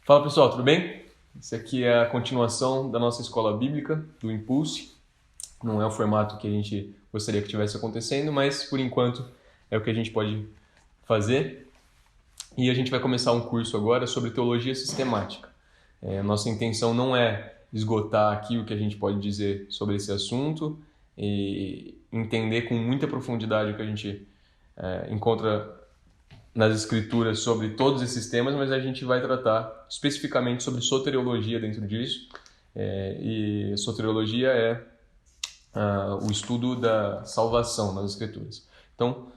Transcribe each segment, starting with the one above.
Fala pessoal, tudo bem? Esse aqui é a continuação da nossa escola bíblica, do Impulse. Não é o formato que a gente gostaria que tivesse acontecendo, mas por enquanto é o que a gente pode fazer. E a gente vai começar um curso agora sobre teologia sistemática. Nossa intenção não é esgotar aqui o que a gente pode dizer sobre esse assunto e entender com muita profundidade o que a gente encontra nas escrituras sobre todos esses temas, mas a gente vai tratar especificamente sobre soteriologia dentro disso. E soteriologia é o estudo da salvação nas escrituras. Então,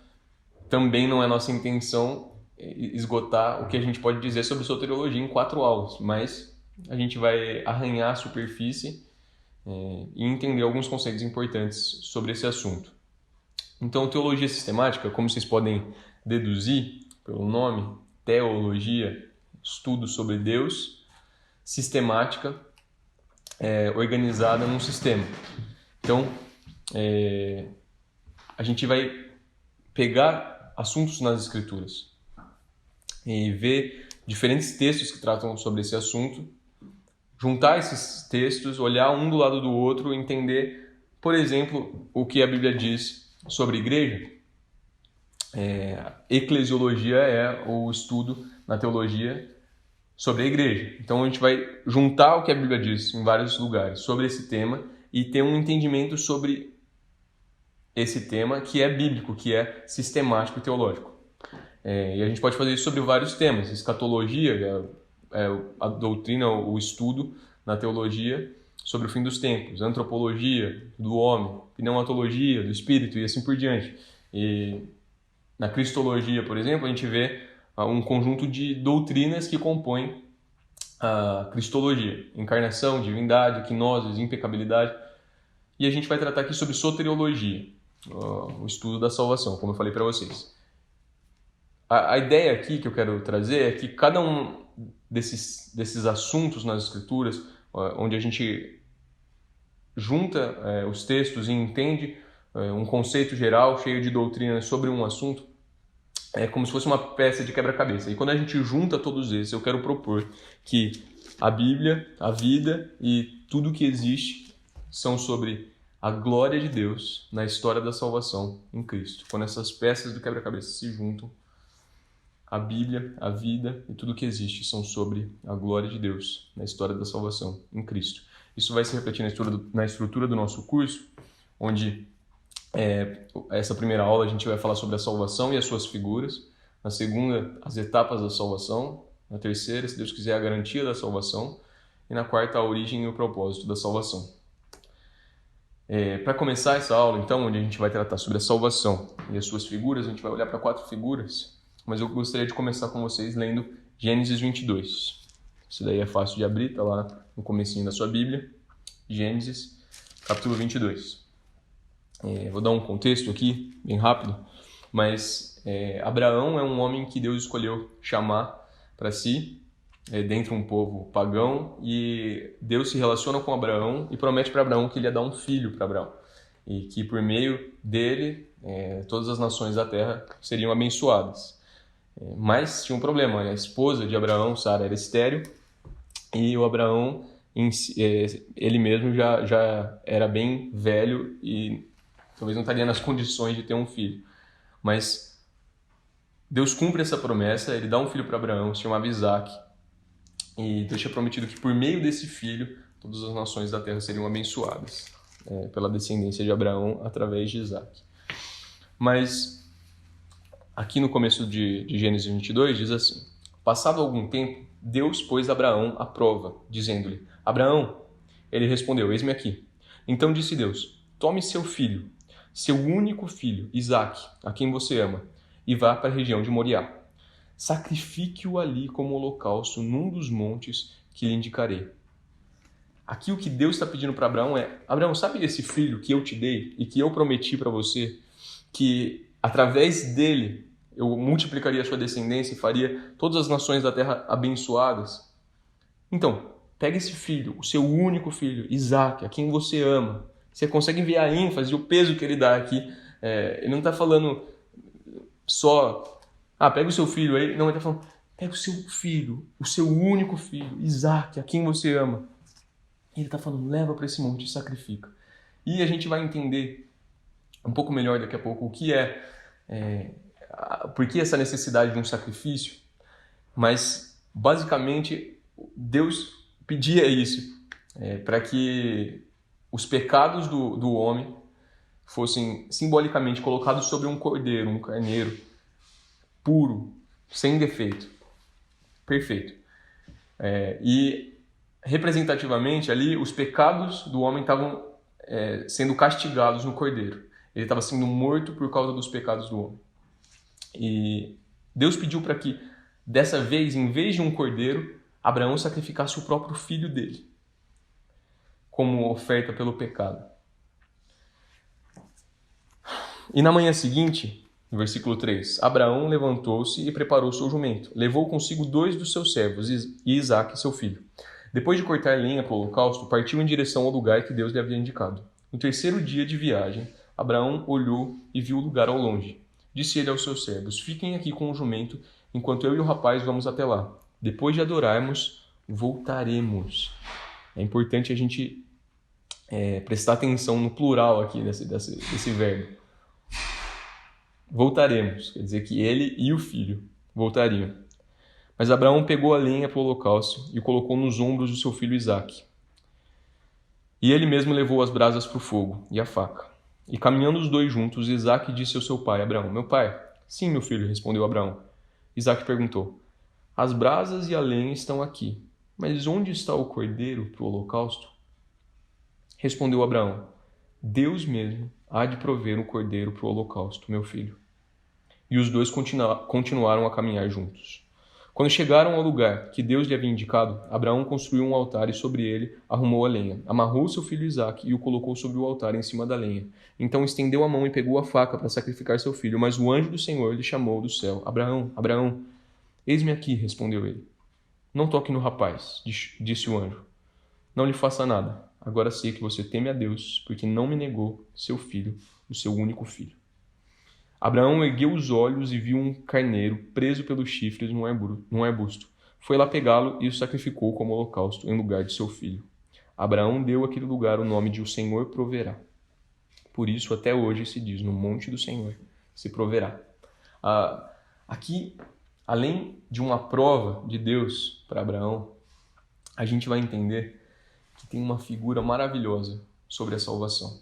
também não é nossa intenção esgotar o que a gente pode dizer sobre soteriologia em 4 aulas, mas a gente vai arranhar a superfície e entender alguns conceitos importantes sobre esse assunto. Então, teologia sistemática, como vocês podem deduzir pelo nome, teologia, estudo sobre Deus, sistemática, organizada num sistema. Então, a gente vai pegar assuntos nas escrituras e ver diferentes textos que tratam sobre esse assunto, juntar esses textos, olhar um do lado do outro, entender, por exemplo, o que a Bíblia diz sobre igreja. Eclesiologia é o estudo na teologia sobre a igreja. Então a gente vai juntar o que a Bíblia diz em vários lugares sobre esse tema e ter um entendimento sobre esse tema que é bíblico, que é sistemático e teológico. E a gente pode fazer isso sobre vários temas. Escatologia é a doutrina, o estudo na teologia sobre o fim dos tempos. Antropologia do homem, pneumatologia do espírito e assim por diante. E na cristologia, por exemplo, a gente vê um conjunto de doutrinas que compõem a cristologia. Encarnação, divindade, quinoses, impecabilidade. E a gente vai tratar aqui sobre soteriologia, o estudo da salvação, como eu falei para vocês. A ideia aqui que eu quero trazer é que cada um desses assuntos nas escrituras, onde a gente junta os textos e entende um conceito geral cheio de doutrinas sobre um assunto, é como se fosse uma peça de quebra-cabeça. E quando a gente junta todos esses, eu quero propor que a Bíblia, a vida e tudo que existe são sobre a glória de Deus na história da salvação em Cristo. Quando essas peças do quebra-cabeça se juntam, a Bíblia, a vida e tudo que existe são sobre a glória de Deus na história da salvação em Cristo. Isso vai se refletir na estrutura do nosso curso, onde essa primeira aula a gente vai falar sobre a salvação e as suas figuras. Na segunda, as etapas da salvação. Na terceira, se Deus quiser, a garantia da salvação. E na quarta, a origem e o propósito da salvação. Para começar essa aula, então, onde a gente vai tratar sobre a salvação e as suas figuras, a gente vai olhar para 4 figuras, mas eu gostaria de começar com vocês lendo Gênesis 22. Isso daí é fácil de abrir, está lá no comecinho da sua Bíblia. Gênesis, capítulo 22. Vou dar um contexto aqui, bem rápido, mas Abraão é um homem que Deus escolheu chamar para si, dentro de um povo pagão, e Deus se relaciona com Abraão e promete para Abraão que ele ia dar um filho para Abraão, e que por meio dele todas as nações da terra seriam abençoadas. Mas tinha um problema, a esposa de Abraão, Sara, era estéril, e o Abraão, ele mesmo já era bem velho e talvez não estaria nas condições de ter um filho. Mas Deus cumpre essa promessa, ele dá um filho para Abraão, se chamava Isaac. E Deus tinha prometido que por meio desse filho, todas as nações da terra seriam abençoadas pela descendência de Abraão através de Isaac. Mas aqui no começo de Gênesis 22 diz assim: passado algum tempo, Deus pôs Abraão à prova, dizendo-lhe: Abraão, ele respondeu: eis-me aqui. Então disse Deus: tome seu filho, seu único filho, Isaque, a quem você ama, e vá para a região de Moriá. Sacrifique-o ali como holocausto num dos montes que lhe indicarei. Aqui o que Deus está pedindo para Abraão é: Abraão, sabe esse filho que eu te dei e que eu prometi para você, que através dele eu multiplicaria a sua descendência e faria todas as nações da terra abençoadas? Então, pega esse filho, o seu único filho, Isaque, a quem você ama. Você consegue ver a ênfase e o peso que ele dá aqui. Ele não está falando só, pega o seu filho aí. Não, ele está falando, é o seu filho, o seu único filho, Isaac, a quem você ama. Ele está falando, leva para esse monte e sacrifica. E a gente vai entender um pouco melhor daqui a pouco o que por que essa necessidade de um sacrifício, mas basicamente Deus pedia isso, para que os pecados do homem fossem simbolicamente colocados sobre um cordeiro, um carneiro, puro, sem defeito, perfeito. E representativamente ali, os pecados do homem estavam sendo castigados no cordeiro. Ele estava sendo morto por causa dos pecados do homem. E Deus pediu para que, dessa vez, em vez de um cordeiro, Abraão sacrificasse o próprio filho dele, como oferta pelo pecado. E na manhã seguinte, no versículo 3, Abraão levantou-se e preparou seu jumento. Levou consigo 2 dos seus servos e Isaque, seu filho. Depois de cortar lenha para o holocausto, partiu em direção ao lugar que Deus lhe havia indicado. No terceiro dia de viagem, Abraão olhou e viu o lugar ao longe. Disse ele aos seus servos, fiquem aqui com o jumento, enquanto eu e o rapaz vamos até lá. Depois de adorarmos, voltaremos. É importante a gente prestar atenção no plural aqui desse verbo. Voltaremos, quer dizer que ele e o filho voltariam. Mas Abraão pegou a lenha para o holocausto e o colocou nos ombros do seu filho Isaque. E ele mesmo levou as brasas para o fogo e a faca. E caminhando os dois juntos, Isaque disse ao seu pai, Abraão, meu pai? Sim, meu filho, respondeu Abraão. Isaque perguntou, as brasas e a lenha estão aqui, mas onde está o cordeiro para o holocausto? Respondeu Abraão, Deus mesmo há de prover o cordeiro para o holocausto, meu filho. E os dois continuaram a caminhar juntos. Quando chegaram ao lugar que Deus lhe havia indicado, Abraão construiu um altar e sobre ele arrumou a lenha. Amarrou seu filho Isaque e o colocou sobre o altar em cima da lenha. Então estendeu a mão e pegou a faca para sacrificar seu filho. Mas o anjo do Senhor lhe chamou do céu. Abraão, Abraão, eis-me aqui, respondeu ele. Não toque no rapaz, disse o anjo. Não lhe faça nada. Agora sei que você teme a Deus, porque não me negou seu filho, o seu único filho. Abraão ergueu os olhos e viu um carneiro preso pelos chifres num arbusto. Foi lá pegá-lo e o sacrificou como holocausto em lugar de seu filho. Abraão deu àquele lugar o nome de O Senhor Proverá. Por isso, até hoje se diz, no monte do Senhor se proverá. Aqui, além de uma prova de Deus para Abraão, a gente vai entender que tem uma figura maravilhosa sobre a salvação.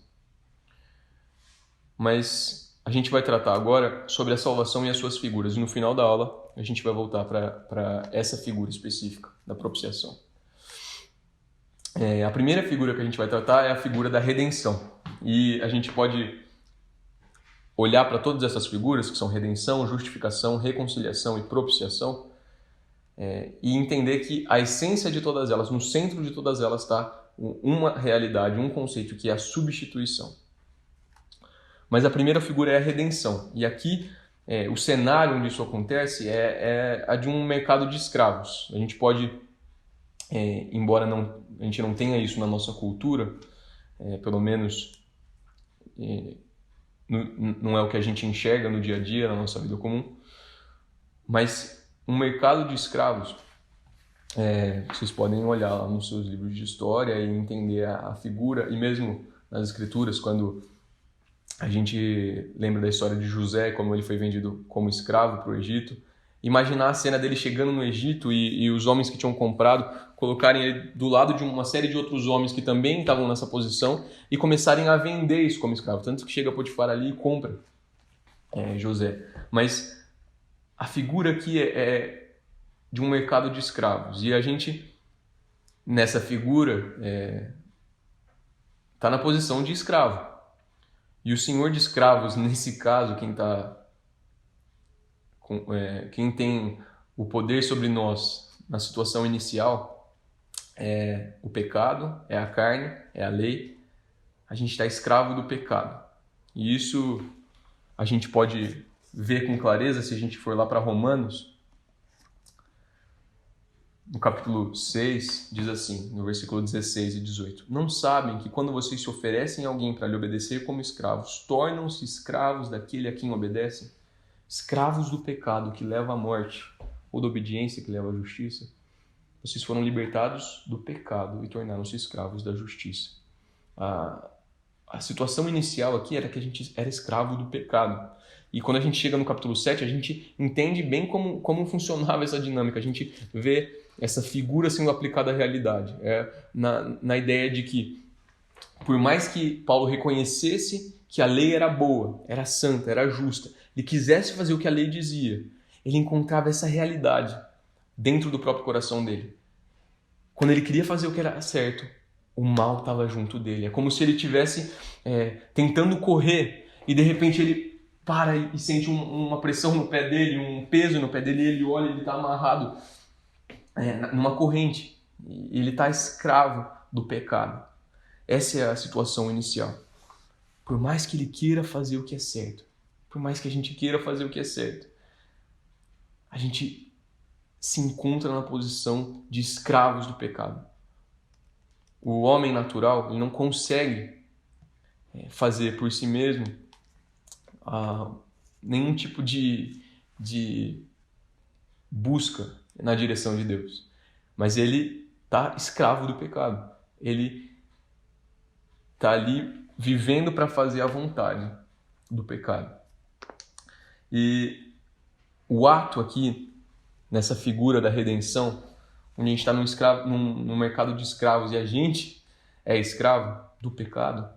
Mas a gente vai tratar agora sobre a salvação e as suas figuras. E no final da aula, a gente vai voltar para essa figura específica da propiciação. A primeira figura que a gente vai tratar é a figura da redenção. E a gente pode olhar para todas essas figuras, que são redenção, justificação, reconciliação e propiciação, e entender que a essência de todas elas, no centro de todas elas está uma realidade, um conceito que é a substituição. Mas a primeira figura é a redenção. E aqui, o cenário onde isso acontece é a de um mercado de escravos. A gente pode, embora a gente não tenha isso na nossa cultura, pelo menos não é o que a gente enxerga no dia a dia, na nossa vida comum, mas um mercado de escravos, vocês podem olhar lá nos seus livros de história e entender a figura, e mesmo nas escrituras, quando a gente lembra da história de José, como ele foi vendido como escravo para o Egito. Imaginar a cena dele chegando no Egito e os homens que tinham comprado colocarem ele do lado de uma série de outros homens que também estavam nessa posição e começarem a vender isso como escravo. Tanto que chega Potifar ali e compra José. Mas a figura aqui é de um mercado de escravos. E a gente, nessa figura, está na posição de escravo. E o senhor de escravos, nesse caso, quem tem o poder sobre nós na situação inicial, é o pecado, é a carne, é a lei. A gente está escravo do pecado. E isso a gente pode ver com clareza se a gente for lá para Romanos. No capítulo 6, diz assim, no versículo 16 e 18. Não sabem que quando vocês se oferecem a alguém para lhe obedecer como escravos, tornam-se escravos daquele a quem obedecem? Escravos do pecado que leva à morte. ou da obediência que leva à justiça, vocês foram libertados do pecado e tornaram-se escravos da justiça. A situação inicial aqui era que a gente era escravo do pecado. E quando a gente chega no capítulo 7, a gente entende bem como funcionava essa dinâmica. A gente vê essa figura sendo aplicada à realidade. Na ideia de que, por mais que Paulo reconhecesse que a lei era boa, era santa, era justa, ele quisesse fazer o que a lei dizia, ele encontrava essa realidade dentro do próprio coração dele. Quando ele queria fazer o que era certo, o mal estava junto dele. É como se ele estivesse tentando correr e de repente ele para e sente uma pressão no pé dele, um peso no pé dele, e ele olha e ele está amarrado numa corrente. E ele está escravo do pecado. Essa é a situação inicial. Por mais que ele queira fazer o que é certo, por mais que a gente queira fazer o que é certo, a gente se encontra na posição de escravos do pecado. O homem natural, ele não consegue fazer por si mesmo nenhum tipo de busca na direção de Deus. Mas ele está escravo do pecado. Ele está ali vivendo para fazer a vontade do pecado. E o ato aqui, nessa figura da redenção, onde a gente está num mercado de escravos e a gente é escravo do pecado,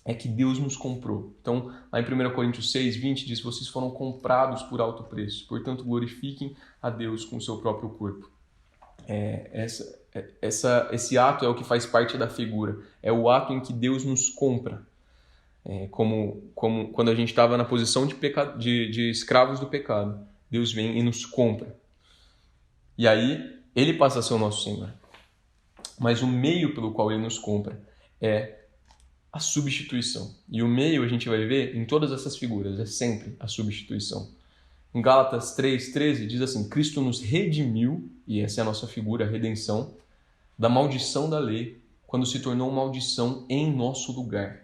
é que Deus nos comprou. Então, lá em 1 Coríntios 6, 20, diz: vocês foram comprados por alto preço, portanto glorifiquem a Deus com o seu próprio corpo. Esse ato é o que faz parte da figura. É o ato em que Deus nos compra. Como quando a gente estava na posição de escravos do pecado, Deus vem e nos compra. E aí, Ele passa a ser o nosso Senhor. Mas o meio pelo qual Ele nos compra é a substituição. E o meio a gente vai ver em todas essas figuras, é sempre a substituição. Em Gálatas 3:13 diz assim: Cristo nos redimiu, e essa é a nossa figura, a redenção, da maldição da lei, quando se tornou maldição em nosso lugar.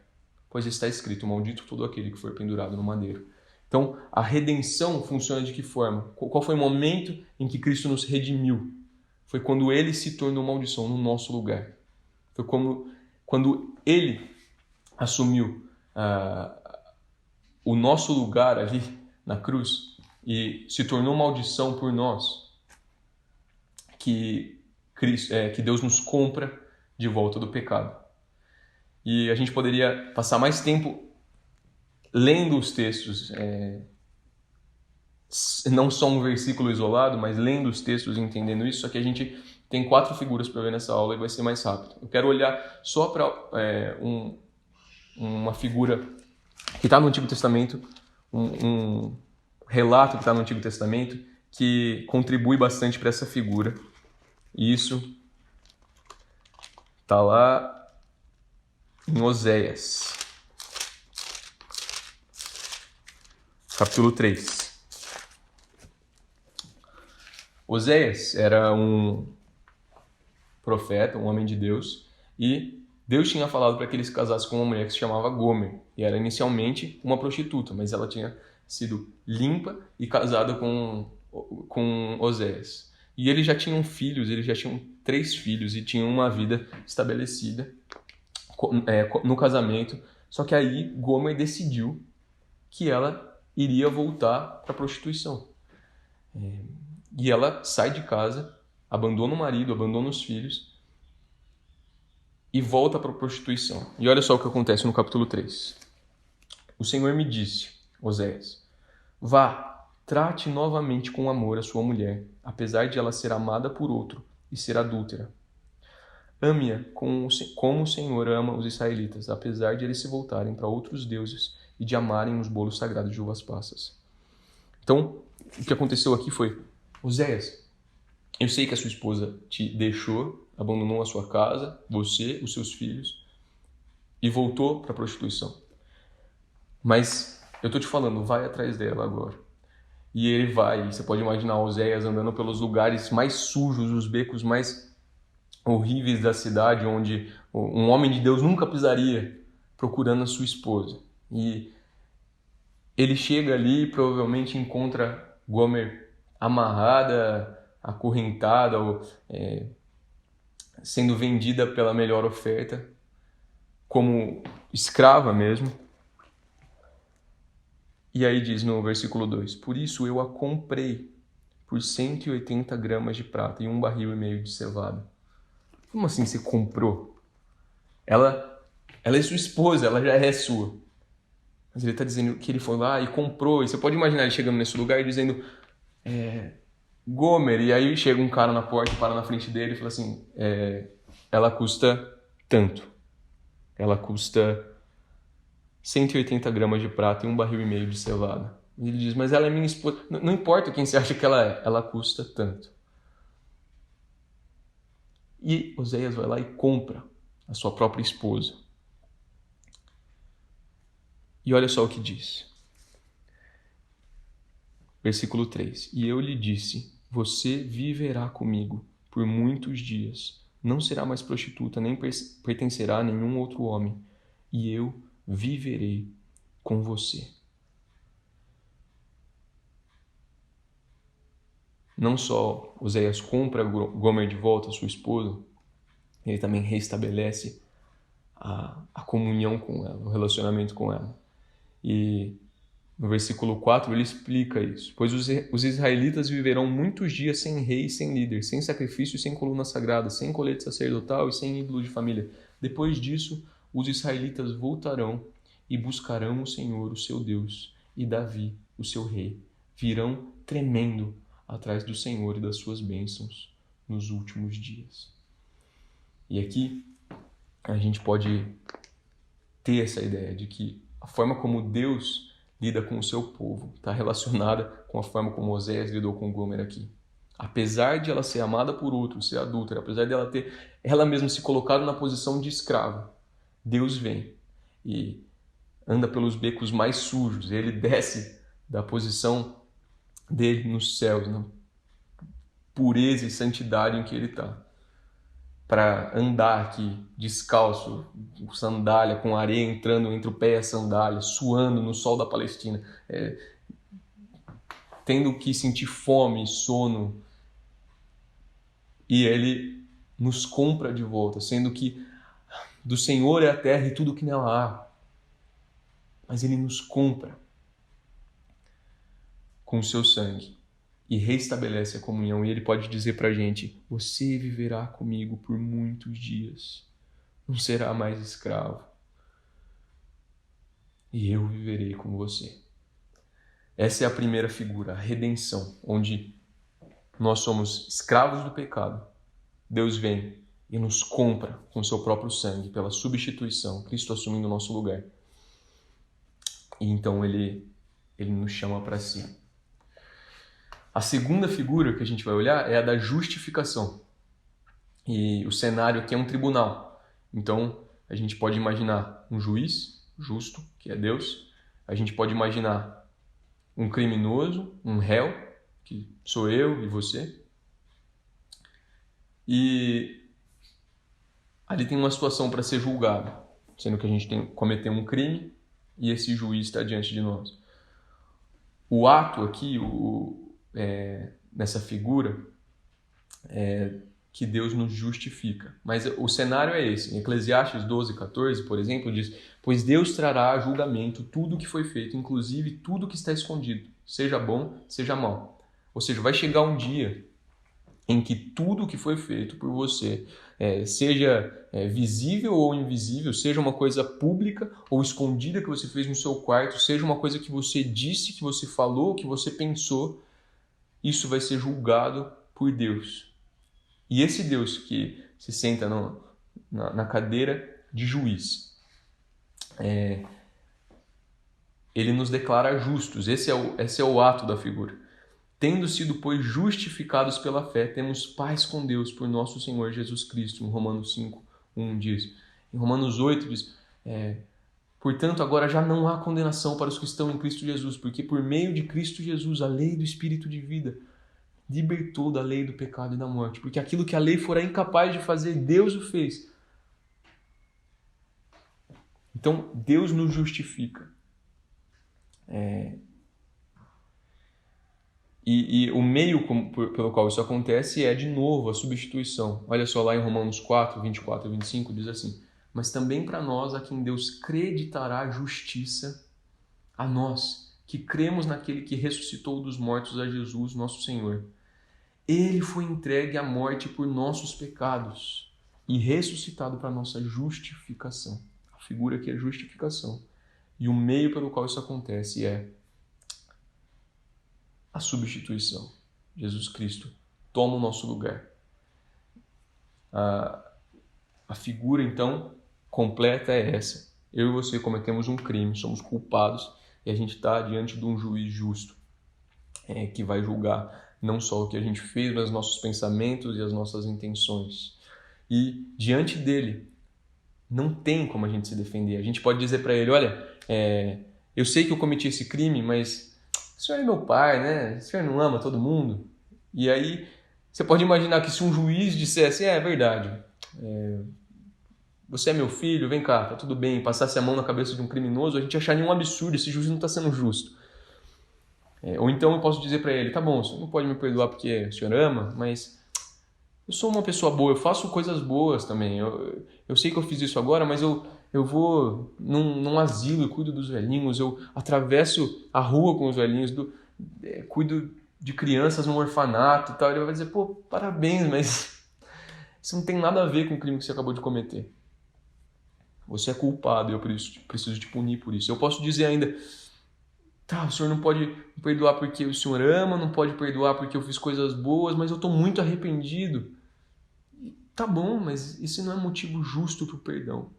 Pois está escrito: maldito todo aquele que for pendurado no madeiro. Então, a redenção funciona de que forma? Qual foi o momento em que Cristo nos redimiu? Foi quando Ele se tornou maldição no nosso lugar. Foi quando Ele assumiu o nosso lugar ali na cruz e se tornou maldição por nós, que Deus nos compra de volta do pecado. E a gente poderia passar mais tempo lendo os textos, não só um versículo isolado, mas lendo os textos e entendendo isso, só que a gente tem 4 figuras para ver nessa aula e vai ser mais rápido. Eu quero olhar só para uma figura que está no Antigo Testamento, um relato que está no Antigo Testamento, que contribui bastante para essa figura. E isso está lá em Oséias, capítulo 3. Oséias era um profeta, um homem de Deus, e Deus tinha falado para que ele se casasse com uma mulher que se chamava Gomer, e era inicialmente uma prostituta, mas ela tinha sido limpa e casada com Oséias. E eles já tinham filhos, eles já tinham 3 filhos e tinham uma vida estabelecida no casamento, só que aí Gomer decidiu que ela iria voltar para a prostituição. E ela sai de casa, abandona o marido, abandona os filhos e volta para a prostituição. E olha só o que acontece no capítulo 3. O Senhor me disse, Oséias: vá, trate novamente com amor a sua mulher, apesar de ela ser amada por outro e ser adúltera. Ame-a como o Senhor ama os israelitas, apesar de eles se voltarem para outros deuses e de amarem os bolos sagrados de uvas passas. Então, o que aconteceu aqui foi: Oséias, eu sei que a sua esposa te deixou, abandonou a sua casa, você, os seus filhos, e voltou para a prostituição. Mas eu estou te falando, vai atrás dela agora. E ele vai, você pode imaginar Oséias andando pelos lugares mais sujos, os becos mais horríveis da cidade, onde um homem de Deus nunca pisaria, procurando a sua esposa. E ele chega ali e provavelmente encontra Gomer amarrada, acorrentada, ou sendo vendida pela melhor oferta, como escrava mesmo. E aí diz no versículo 2, por isso eu a comprei por 180 gramas de prata e 1,5 barril de cevada. Como assim você comprou? Ela é sua esposa, ela já é sua. Mas ele está dizendo que ele foi lá e comprou. E você pode imaginar ele chegando nesse lugar e dizendo, Gomer, e aí chega um cara na porta e para na frente dele e fala assim, ela custa tanto. Ela custa 180 gramas de prata e 1,5 barril de cevada. E ele diz, mas ela é minha esposa. Não importa quem você acha que ela custa tanto. E Oséias vai lá e compra a sua própria esposa. E olha só o que diz. Versículo 3. E eu lhe disse, você viverá comigo por muitos dias. Não será mais prostituta, nem pertencerá a nenhum outro homem. E eu viverei com você. Não só Oséias compra Gomer de volta, sua esposa, ele também restabelece a comunhão com ela, o relacionamento com ela. E no versículo 4 ele explica isso. Pois os israelitas viverão muitos dias sem rei e sem líder, sem sacrifício e sem coluna sagrada, sem colete sacerdotal e sem ídolo de família. Depois disso, os israelitas voltarão e buscarão o Senhor, o seu Deus, e Davi, o seu rei. Virão tremendo atrás do Senhor e das suas bênçãos nos últimos dias. E aqui a gente pode ter essa ideia de que a forma como Deus lida com o seu povo está relacionada com a forma como Oséias lidou com Gomer aqui. Apesar de ela ser amada por outros, ser adúltera, apesar de ela ter ela mesma se colocado na posição de escrava, Deus vem e anda pelos becos mais sujos. Ele desce da posição dele nos céus, na pureza e santidade em que ele está, para andar aqui descalço, com sandália, com areia entrando entre o pé e a sandália, suando no sol da Palestina, tendo que sentir fome, sono, e ele nos compra de volta, sendo que do Senhor é a terra e tudo que nela há, mas ele nos compra com o seu sangue e restabelece a comunhão, e ele pode dizer para a gente, você viverá comigo por muitos dias, não será mais escravo, e eu viverei com você. Essa é a primeira figura, a redenção, onde nós somos escravos do pecado. Deus vem e nos compra com seu próprio sangue, pela substituição, Cristo assumindo o nosso lugar. E então ele nos chama para si. A segunda figura que a gente vai olhar é a da justificação. E o cenário aqui é um tribunal. Então, a gente pode imaginar um juiz justo, que é Deus. A gente pode imaginar um criminoso, um réu, que sou eu e você. E ali tem uma situação para ser julgado, sendo que a gente cometeu um crime e esse juiz está diante de nós. O ato aqui, nessa figura, é que Deus nos justifica. Mas o cenário é esse. Em Eclesiastes 12:14, por exemplo, diz: pois Deus trará a julgamento tudo o que foi feito, inclusive tudo que está escondido, seja bom, seja mal. Ou seja, vai chegar um dia em que tudo o que foi feito por você, seja visível ou invisível, seja uma coisa pública ou escondida que você fez no seu quarto, seja uma coisa que você disse, que você falou, que você pensou, isso vai ser julgado por Deus. E esse Deus que se senta na cadeira de juiz, ele nos declara justos. Esse é o ato da figura. Tendo sido, pois, justificados pela fé, temos paz com Deus por nosso Senhor Jesus Cristo. Em Romanos 5:1 diz. Em Romanos 8 diz, portanto, agora já não há condenação para os que estão em Cristo Jesus, porque por meio de Cristo Jesus, a lei do Espírito de vida libertou da lei do pecado e da morte. Porque aquilo que a lei fora incapaz de fazer, Deus o fez. Então, Deus nos justifica. E o meio pelo qual isso acontece é, de novo, a substituição. Olha só lá em Romanos 4, 24 e 25, diz assim: mas também para nós, a quem Deus creditará justiça, a nós, que cremos naquele que ressuscitou dos mortos, a Jesus, nosso Senhor. Ele foi entregue à morte por nossos pecados e ressuscitado para nossa justificação. A figura aqui é justificação. E o meio pelo qual isso acontece é a substituição. Jesus Cristo toma o nosso lugar. A figura, então, completa é essa. Eu e você cometemos um crime, somos culpados e a gente está diante de um juiz justo que vai julgar não só o que a gente fez, mas os nossos pensamentos e as nossas intenções. E diante dele, não tem como a gente se defender. A gente pode dizer para ele: olha, eu sei que eu cometi esse crime, mas o senhor é meu pai, né? O senhor não ama todo mundo? E aí, você pode imaginar que se um juiz dissesse: é verdade, você é meu filho, vem cá, tá tudo bem, passasse a mão na cabeça de um criminoso, a gente acharia um absurdo, esse juiz não está sendo justo. Ou então eu posso dizer para ele: tá bom, o senhor não pode me perdoar porque o senhor ama, mas eu sou uma pessoa boa, eu faço coisas boas também. Eu sei que eu fiz isso agora, mas eu vou num asilo e cuido dos velhinhos, eu atravesso a rua com os velhinhos, cuido de crianças num orfanato e tal. Ele vai dizer: pô, parabéns, mas isso não tem nada a ver com o crime que você acabou de cometer. Você é culpado e eu preciso te punir por isso. Eu posso dizer ainda: tá, o senhor não pode me perdoar porque o senhor ama, não pode perdoar porque eu fiz coisas boas, mas eu estou muito arrependido. Tá bom, mas isso não é motivo justo para o perdão.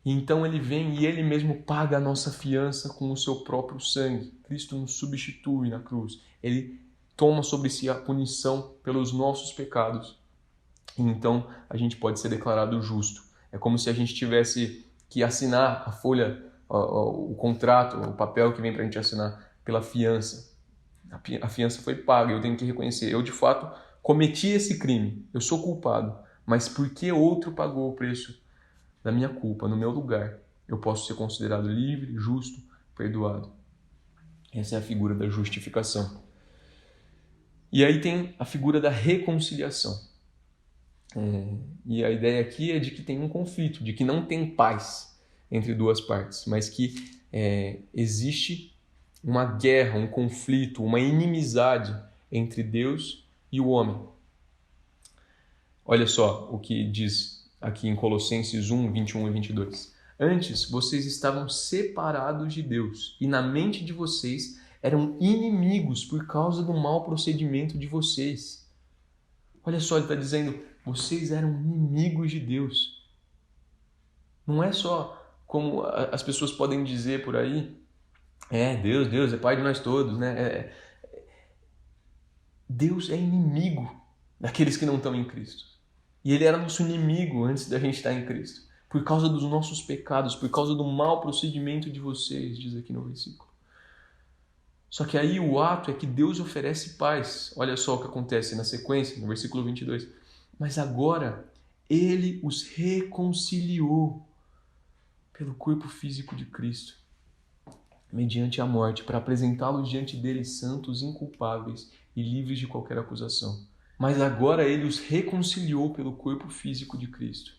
E então ele vem e ele mesmo paga a nossa fiança com o seu próprio sangue. Cristo nos substitui na cruz. Ele toma sobre si a punição pelos nossos pecados. E então a gente pode ser declarado justo. É como se a gente tivesse que assinar a folha, o contrato, o papel que vem para a gente assinar pela fiança. A fiança foi paga, eu tenho que reconhecer. Eu, de fato, cometi esse crime, eu sou culpado, mas porque outro pagou o preço da minha culpa, no meu lugar, eu posso ser considerado livre, justo, perdoado. Essa é a figura da justificação. E aí tem a figura da reconciliação. E a ideia aqui é de que tem um conflito, de que não tem paz entre duas partes, mas que existe uma guerra, um conflito, uma inimizade entre Deus e o homem. Olha só o que diz aqui em Colossenses 1, 21 e 22. Antes, vocês estavam separados de Deus e na mente de vocês eram inimigos por causa do mau procedimento de vocês. Olha só, ele está dizendo: vocês eram inimigos de Deus. Não é só como as pessoas podem dizer por aí: Deus é pai de nós todos, né? Deus é inimigo daqueles que não estão em Cristo. E ele era nosso inimigo antes da gente estar em Cristo. Por causa dos nossos pecados, por causa do mau procedimento de vocês, diz aqui no versículo. Só que aí o ato é que Deus oferece paz. Olha só o que acontece na sequência, no versículo 22. Mas agora ele os reconciliou pelo corpo físico de Cristo, mediante a morte, para apresentá-los diante dele santos, inculpáveis e livres de qualquer acusação. Mas agora ele os reconciliou pelo corpo físico de Cristo.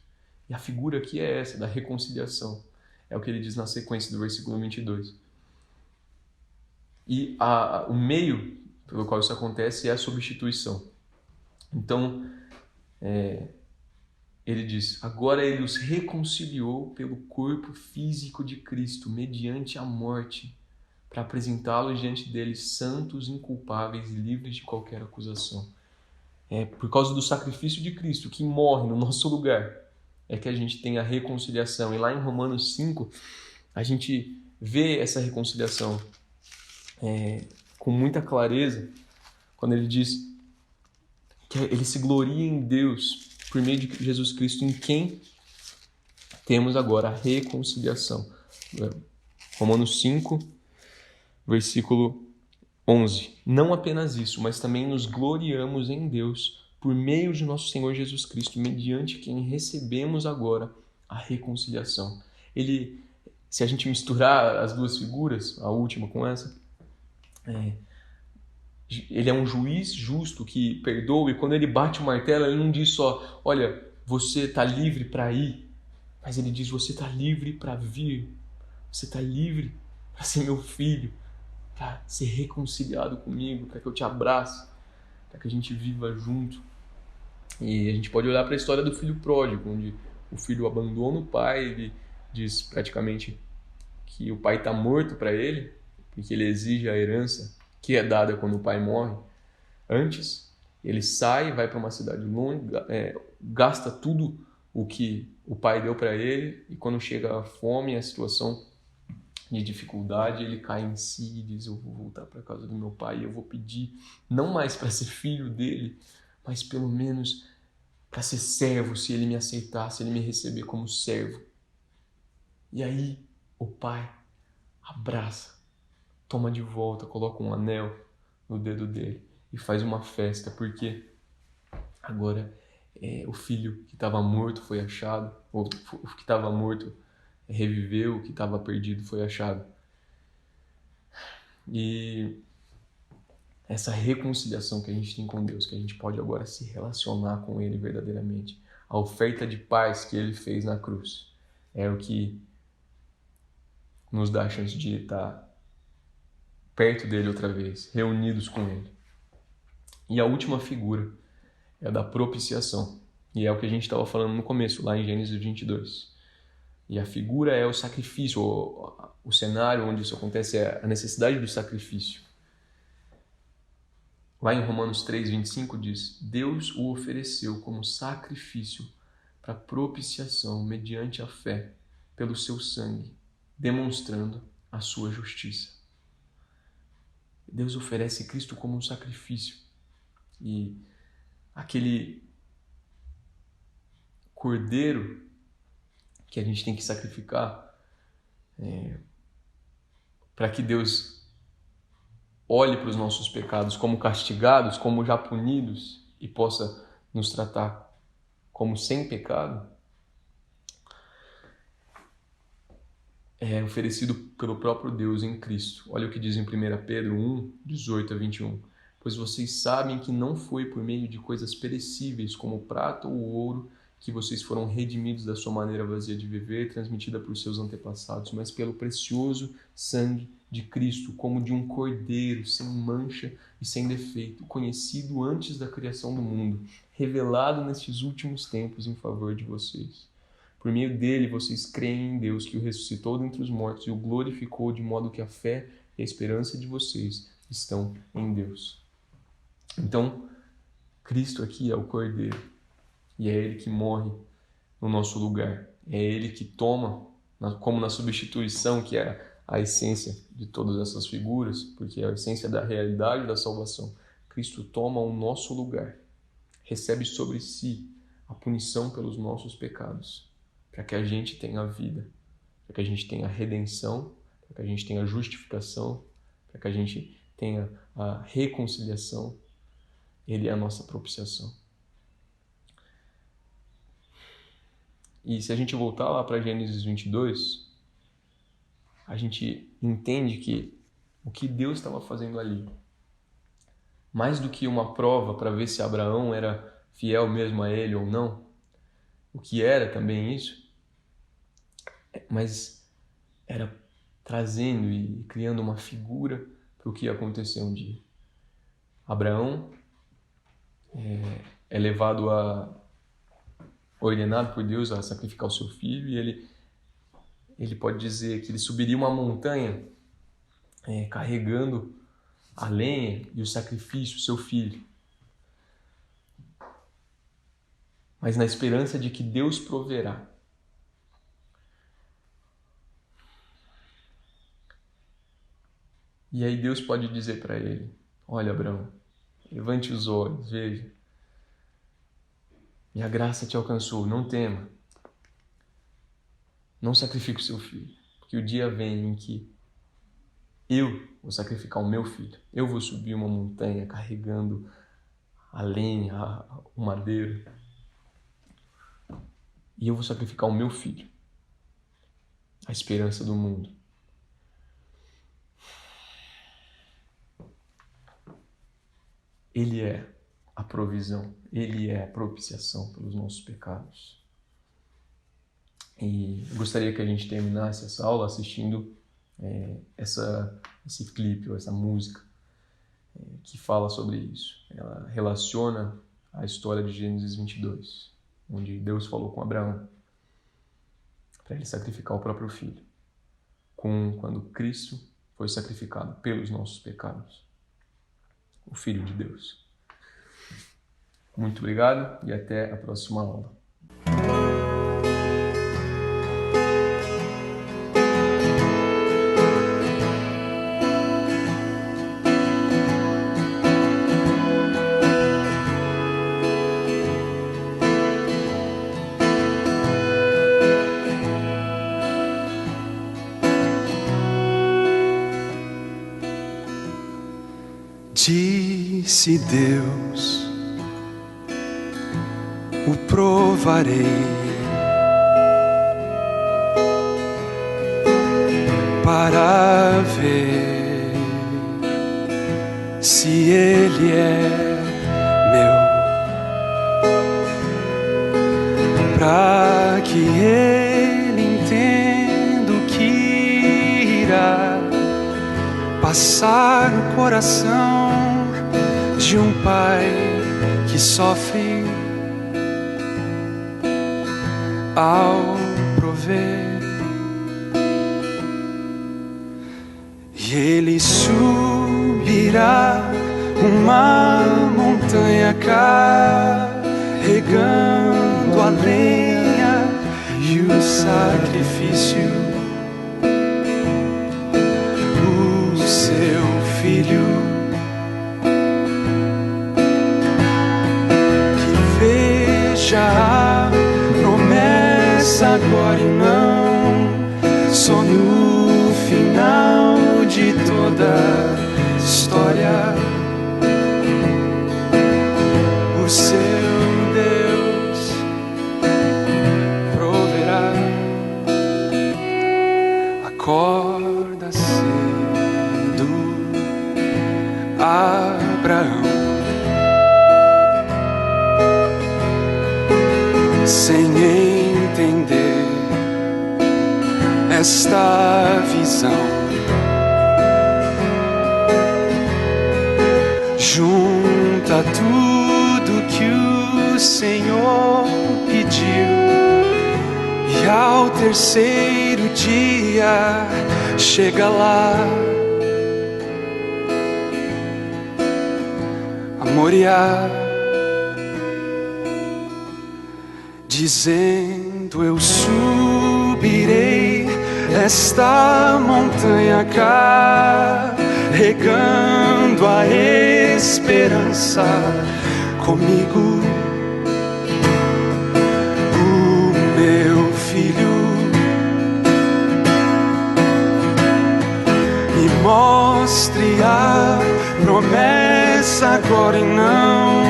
E a figura aqui é essa, da reconciliação. É o que ele diz na sequência do versículo 22. E o meio pelo qual isso acontece é a substituição. Então, ele diz: agora ele os reconciliou pelo corpo físico de Cristo, mediante a morte, para apresentá-los diante dele santos, inculpáveis e livres de qualquer acusação. Por causa do sacrifício de Cristo, que morre no nosso lugar, é que a gente tem a reconciliação. E lá em Romanos 5, a gente vê essa reconciliação com muita clareza, quando ele diz que ele se gloria em Deus por meio de Jesus Cristo, em quem temos agora a reconciliação. Romanos 5, versículo 11. Não apenas isso, mas também nos gloriamos em Deus por meio de nosso Senhor Jesus Cristo, mediante quem recebemos agora a reconciliação. Se a gente misturar as duas figuras, a última com essa, Ele é um juiz justo que perdoa, e quando ele bate o martelo, ele não diz só, olha, você está livre para ir, mas ele diz, você está livre para vir, você está livre para ser meu filho, para ser reconciliado comigo, para que eu te abrace, para que a gente viva junto. E a gente pode olhar para a história do filho pródigo, onde o filho abandona o pai, ele diz praticamente que o pai está morto para ele, porque ele exige a herança que é dada quando o pai morre. Antes, ele sai, vai para uma cidade longe, gasta tudo o que o pai deu para ele, e quando chega a fome, a situação de dificuldade, ele cai em si e diz, eu vou voltar para casa do meu pai, e eu vou pedir não mais para ser filho dele, mas pelo menos para ser servo, se ele me aceitar, se ele me receber como servo. E aí o pai abraça, toma de volta, coloca um anel no dedo dele e faz uma festa, porque agora o filho que estava morto foi achado, ou o que estava morto reviveu, o que estava perdido foi achado. E essa reconciliação que a gente tem com Deus, que a gente pode agora se relacionar com Ele verdadeiramente, a oferta de paz que Ele fez na cruz, é o que nos dá a chance de estar perto dele outra vez, reunidos com Ele. E a última figura é a da propiciação, e é o que a gente estava falando no começo, lá em Gênesis 22. E a figura é o sacrifício, o cenário onde isso acontece é a necessidade do sacrifício. Lá em Romanos 3:25 diz, Deus o ofereceu como sacrifício para propiciação mediante a fé pelo seu sangue, demonstrando a sua justiça. Deus oferece Cristo como um sacrifício. E aquele cordeiro que a gente tem que sacrificar para que Deus olhe para os nossos pecados como castigados, como já punidos, e possa nos tratar como sem pecado, é oferecido pelo próprio Deus em Cristo. Olha o que diz em 1 Pedro 1:18-21. Pois vocês sabem que não foi por meio de coisas perecíveis como prata ou ouro que vocês foram redimidos da sua maneira vazia de viver, transmitida por seus antepassados, mas pelo precioso sangue de Cristo, como de um cordeiro, sem mancha e sem defeito, conhecido antes da criação do mundo, revelado nestes últimos tempos em favor de vocês. Por meio dele, vocês creem em Deus, que o ressuscitou dentre os mortos e o glorificou, de modo que a fé e a esperança de vocês estão em Deus. Então, Cristo aqui é o Cordeiro, e é Ele que morre no nosso lugar. É Ele que toma, como na substituição, que é a essência de todas essas figuras, porque é a essência da realidade da salvação. Cristo toma o nosso lugar, recebe sobre si a punição pelos nossos pecados, para que a gente tenha vida, para que a gente tenha redenção, para que a gente tenha justificação, para que a gente tenha a reconciliação. Ele é a nossa propiciação. E se a gente voltar lá para Gênesis 22, a gente entende que o que Deus estava fazendo ali, mais do que uma prova para ver se Abraão era fiel mesmo a ele ou não, o que era também isso, mas era trazendo e criando uma figura para o que ia acontecer um dia. Abraão é levado ordenado por Deus a sacrificar o seu filho, e ele pode dizer que ele subiria uma montanha carregando a lenha e o sacrifício, seu filho, mas na esperança de que Deus proverá. E aí Deus pode dizer para ele, olha, Abraão, levante os olhos, veja, minha graça te alcançou, não tema, não sacrifique o seu filho, porque o dia vem em que eu vou sacrificar o meu filho, eu vou subir uma montanha carregando a lenha, o madeiro, e eu vou sacrificar o meu filho, a esperança do mundo. Ele é a provisão, Ele é a propiciação pelos nossos pecados. E eu gostaria que a gente terminasse essa aula assistindo esse clipe, ou essa música que fala sobre isso. Ela relaciona a história de Gênesis 22, onde Deus falou com Abraão para ele sacrificar o próprio filho, quando Cristo foi sacrificado pelos nossos pecados, o Filho de Deus. Muito obrigado e até a próxima aula. Disse Deus, o provarei, para ver se ele é meu, para que ele entenda o que irá passar no coração de um pai que sofre ao prover. E ele subirá uma montanha carregando a lenha e o sacrifício. O seu filho, a promessa agora e não só no final de toda história. O seu Deus proverá. Acorda cedo, Abraão, sem entender esta visão. Junta tudo que o Senhor pediu e ao terceiro dia chega lá a Moriá, dizendo: eu subirei esta montanha carregando a esperança comigo. O meu filho me mostre a promessa agora e não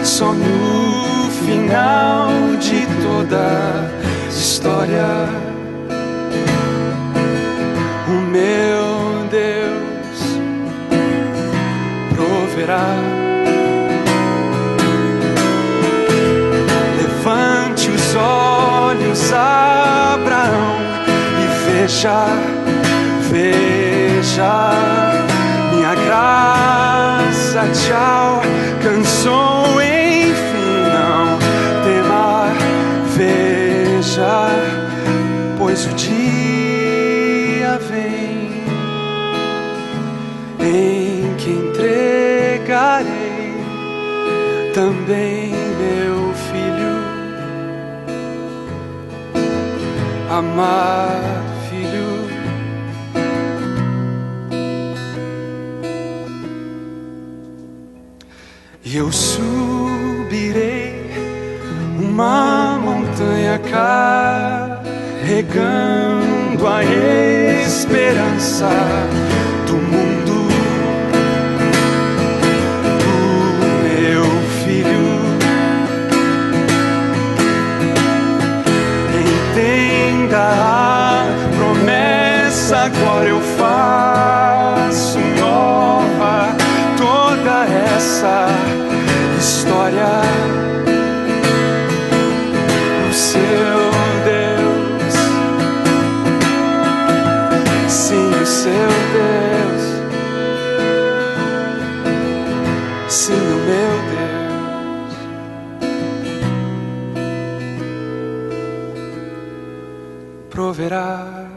só no final de toda história. O meu Deus proverá. Levante os olhos, Abraão, e veja, minha graça te alcançou, enfim, não tema, veja, pois o dia vem em que entregarei também meu filho, amado filho. E eu subirei uma montanha carregando a esperança do mundo. O meu filho entenda a promessa, agora eu faço nova toda essa meu Deus, proverá